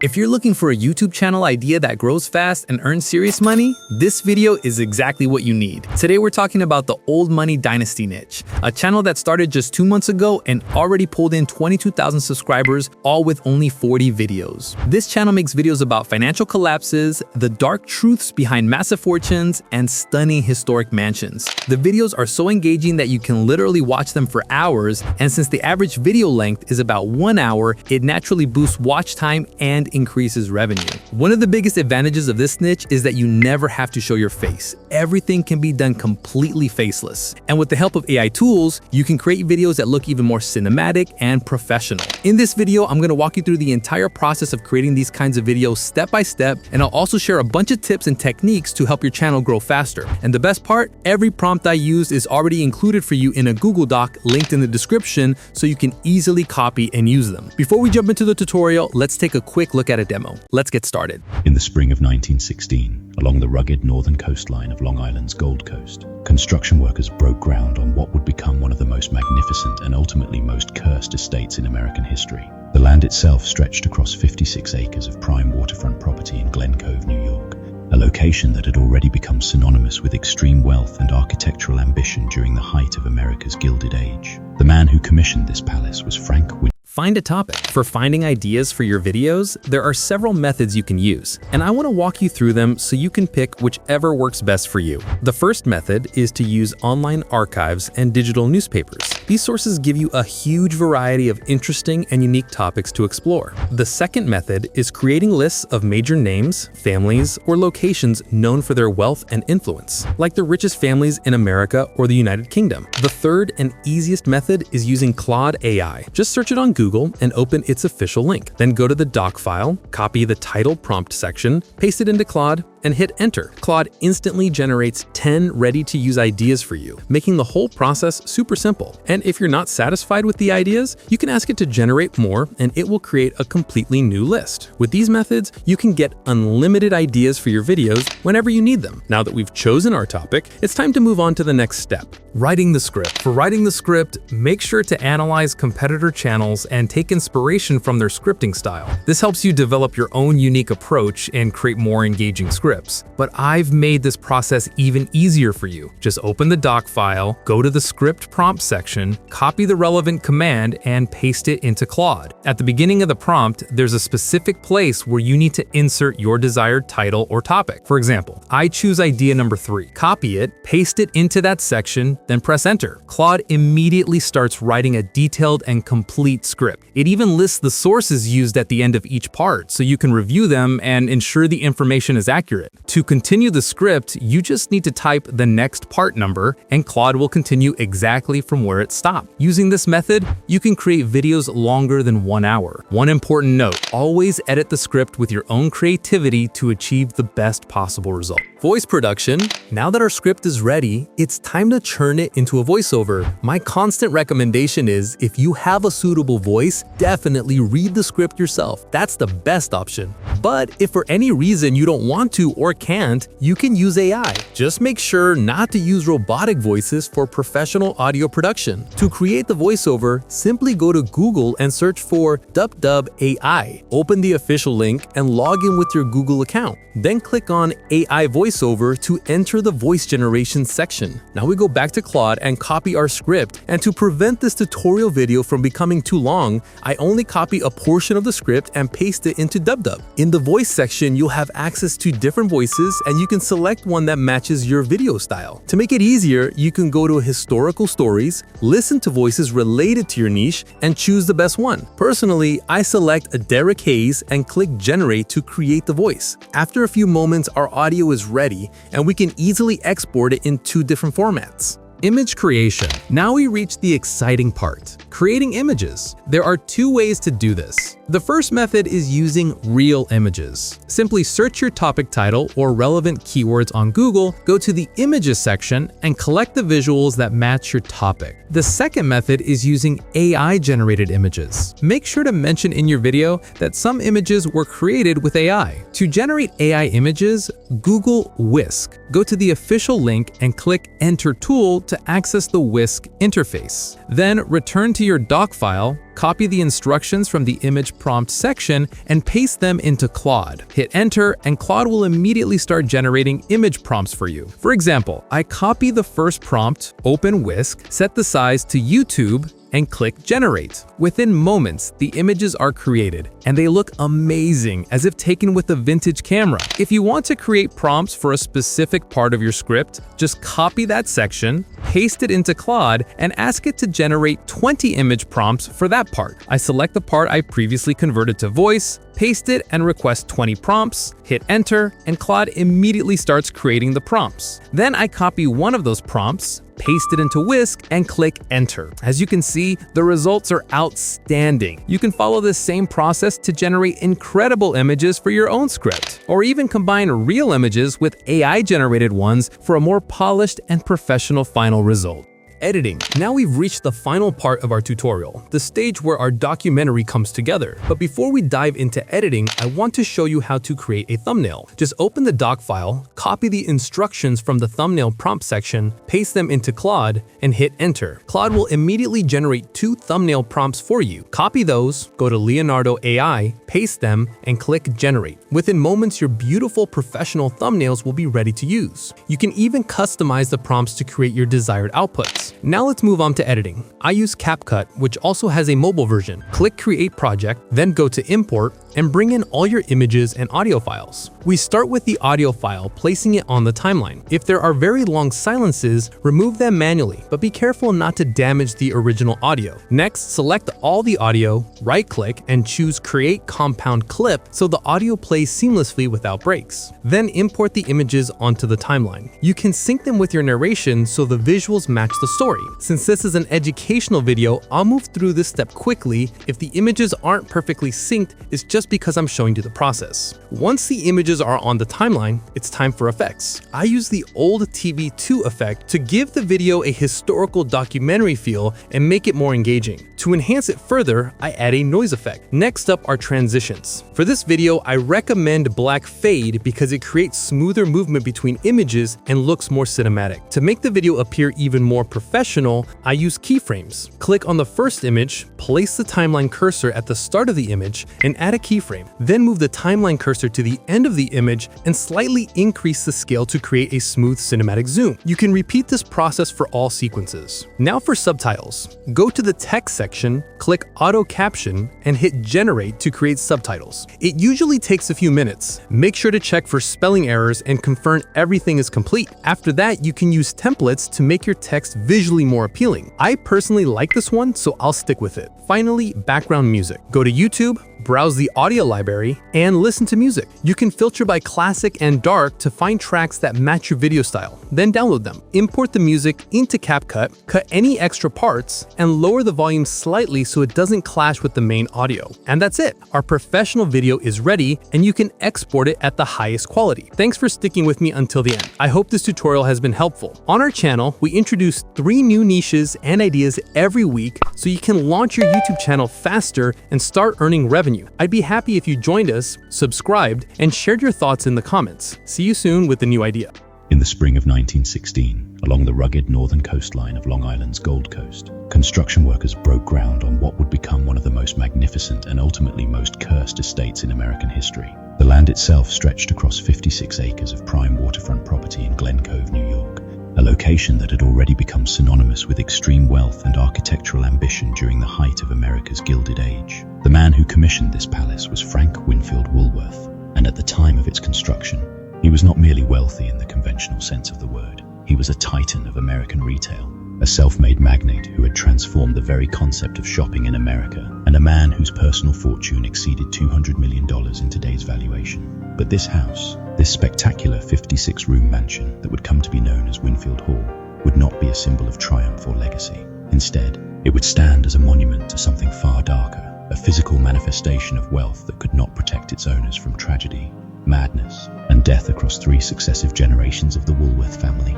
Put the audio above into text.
If you're looking for a YouTube channel idea that grows fast and earns serious money, this video is exactly what you need. Today we're talking about the old money dynasty niche, a channel that started just 2 months ago and already pulled in 22,000 subscribers, all with only 40 videos. This channel makes videos about financial collapses, the dark truths behind massive fortunes, and stunning historic mansions. The videos are so engaging that you can literally watch them for hours, and since the average video length is about 1 hour, it naturally boosts watch time and increases revenue. One of the biggest advantages of this niche is that you never have to show your face. Everything can be done completely faceless. And with the help of AI tools, you can create videos that look even more cinematic and professional. In this video, I'm going to walk you through the entire process of creating these kinds of videos step by step, and I'll also share a bunch of tips and techniques to help your channel grow faster. And the best part, every prompt I used is already included for you in a Google Doc linked in the description so you can easily copy and use them. Before we jump into the tutorial, let's take a quick look at a demo. Let's get started. In the spring of 1916, along the rugged northern coastline of Long Island's Gold Coast, construction workers broke ground on what would become one of the most magnificent and ultimately most cursed estates in American history. The land itself stretched across 56 acres of prime waterfront property in Glen Cove, New York, a location that had already become synonymous with extreme wealth and architectural ambition during the height of America's Gilded Age. The man who commissioned this palace was Frank. Find a topic. For finding ideas for your videos, there are several methods you can use, and I want to walk you through them so you can pick whichever works best for you. The first method is to use online archives and digital newspapers. These sources give you a huge variety of interesting and unique topics to explore. The second method is creating lists of major names, families, or locations known for their wealth and influence, like the richest families in America or the United Kingdom. The third and easiest method is using Claude AI. Just search it on Google and open its official link. Then go to the doc file, copy the title prompt section, paste it into Claude, and hit enter. Claude instantly generates 10 ready-to-use ideas for you, making the whole process super simple. And if you're not satisfied with the ideas, you can ask it to generate more, and it will create a completely new list. With these methods, you can get unlimited ideas for your videos whenever you need them. Now that we've chosen our topic, it's time to move on to the next step: writing the script. For writing the script, make sure to analyze competitor channels and take inspiration from their scripting style. This helps you develop your own unique approach and create more engaging scripts. But I've made this process even easier for you. Just open the doc file, go to the script prompt section, copy the relevant command, and paste it into Claude. At the beginning of the prompt, there's a specific place where you need to insert your desired title or topic. For example, I choose idea number 3. Copy it, paste it into that section, then press enter. Claude immediately starts writing a detailed and complete script. It even lists the sources used at the end of each part, so you can review them and ensure the information is accurate. To continue the script, you just need to type the next part number, and Claude will continue exactly from where it stopped. Using this method, you can create videos longer than 1 hour. One important note: always edit the script with your own creativity to achieve the best possible result. Voice production. Now that our script is ready, it's time to churn it into a voiceover. My constant recommendation is, if you have a suitable voice, definitely read the script yourself. That's the best option. But if for any reason you don't want to or can't, you can use AI. Just make sure not to use robotic voices for professional audio production. To create the voiceover, simply go to Google and search for Dub AI. Open the official link and log in with your Google account. Then click on AI voiceover to enter the voice generation section. Now we go back to Claude and copy our script. And to prevent this tutorial video from becoming too long, I only copy a portion of the script and paste it into Dub. In the voice section, you'll have access to different voices, and you can select one that matches your video style. To make it easier, you can go to historical stories, listen to voices related to your niche, and choose the best one. Personally, I select a Derek Hayes and click generate to create the voice. After a few moments, our audio is ready, and we can easily export it in 2 different formats. Image creation. Now we reach the exciting part: creating images. There are 2 ways to do this. The first method is using real images. Simply search your topic title or relevant keywords on Google, go to the images section, and collect the visuals that match your topic. The second method is using AI-generated images. Make sure to mention in your video that some images were created with AI. To generate AI images, Google Whisk. Go to the official link and click Enter Tool to access the Whisk interface. Then return to your doc file, copy the instructions from the image prompt section and paste them into Claude. Hit enter and Claude will immediately start generating image prompts for you. For example, I copy the first prompt, open Whisk, set the size to YouTube, and click generate. Within moments, the images are created and they look amazing as if taken with a vintage camera. If you want to create prompts for a specific part of your script, just copy that section, paste it into Claude, and ask it to generate 20 image prompts for that part. I select the part I previously converted to voice, paste it, and request 20 prompts, hit enter, and Claude immediately starts creating the prompts. Then I copy one of those prompts, paste it into Whisk, and click enter. As you can see, the results are outstanding. You can follow this same process to generate incredible images for your own script, or even combine real images with AI-generated ones for a more polished and professional final result. Editing. Now we've reached the final part of our tutorial, the stage where our documentary comes together. But before we dive into editing, I want to show you how to create a thumbnail. Just open the doc file, copy the instructions from the thumbnail prompt section, paste them into Claude, and hit enter. Claude will immediately generate 2 thumbnail prompts for you. Copy those, go to Leonardo AI, paste them, and click generate. Within moments, your beautiful professional thumbnails will be ready to use. You can even customize the prompts to create your desired outputs. Now let's move on to editing. I use CAPCUT, which also has a mobile version. Click Create Project, then go to Import, and bring in all your images and audio files. We start with the audio file, placing it on the timeline. If there are very long silences, remove them manually, but be careful not to damage the original audio. Next, select all the audio, right-click, and choose Create Compound Clip so the audio plays seamlessly without breaks. Then import the images onto the timeline. You can sync them with your narration so the visuals match the story. Since this is an educational video, I'll move through this step quickly. If the images aren't perfectly synced, it's just because I'm showing you the process. Once the images are on the timeline, it's time for effects. I use the old TV2 effect to give the video a historical documentary feel and make it more engaging. To enhance it further, I add a noise effect. Next up are transitions. For this video, I recommend black fade because it creates smoother movement between images and looks more cinematic. To make the video appear even more professional, I use keyframes. Click on the first image, place the timeline cursor at the start of the image, and add a keyframe. Then move the timeline cursor to the end of the image and slightly increase the scale to create a smooth cinematic zoom. You can repeat this process for all sequences. Now for subtitles. Go to the text section, click Auto Caption, and hit Generate to create subtitles. It usually takes a few minutes. Make sure to check for spelling errors and confirm everything is complete. After that, you can use templates to make your text visually more appealing. I personally like this one, so I'll stick with it. Finally, background music. Go to YouTube, browse the audio library, and listen to music. You can filter by classic and dark to find tracks that match your video style, then download them. Import the music into CAPCUT, cut any extra parts, and lower the volume slightly so it doesn't clash with the main audio. And that's it. Our professional video is ready, and you can export it at the highest quality. Thanks for sticking with me until the end. I hope this tutorial has been helpful. On our channel, we introduce 3 new niches and ideas every week so you can launch your YouTube channel faster and start earning revenue. I'd be happy if you joined us, subscribed, and shared your thoughts in the comments. See you soon with a new idea. In the spring of 1916, along the rugged northern coastline of Long Island's Gold Coast, construction workers broke ground on what would become one of the most magnificent and ultimately most cursed estates in American history. The land itself stretched across 56 acres of prime waterfront property in Glen Cove, New York, a location that had already become synonymous with extreme wealth and architectural ambition during the height of America's Gilded Age. The man who commissioned this palace was Frank Winfield Woolworth, and at the time of its construction, he was not merely wealthy in the conventional sense of the word. He was a titan of American retail, a self-made magnate who had transformed the very concept of shopping in America, and a man whose personal fortune exceeded $200 million in today's valuation. But this house, this spectacular 56-room mansion that would come to be known as Winfield Hall, would not be a symbol of triumph or legacy. Instead, it would stand as a monument to something far darker, a physical manifestation of wealth that could not protect its owners from tragedy, madness, and death across 3 successive generations of the Woolworth family.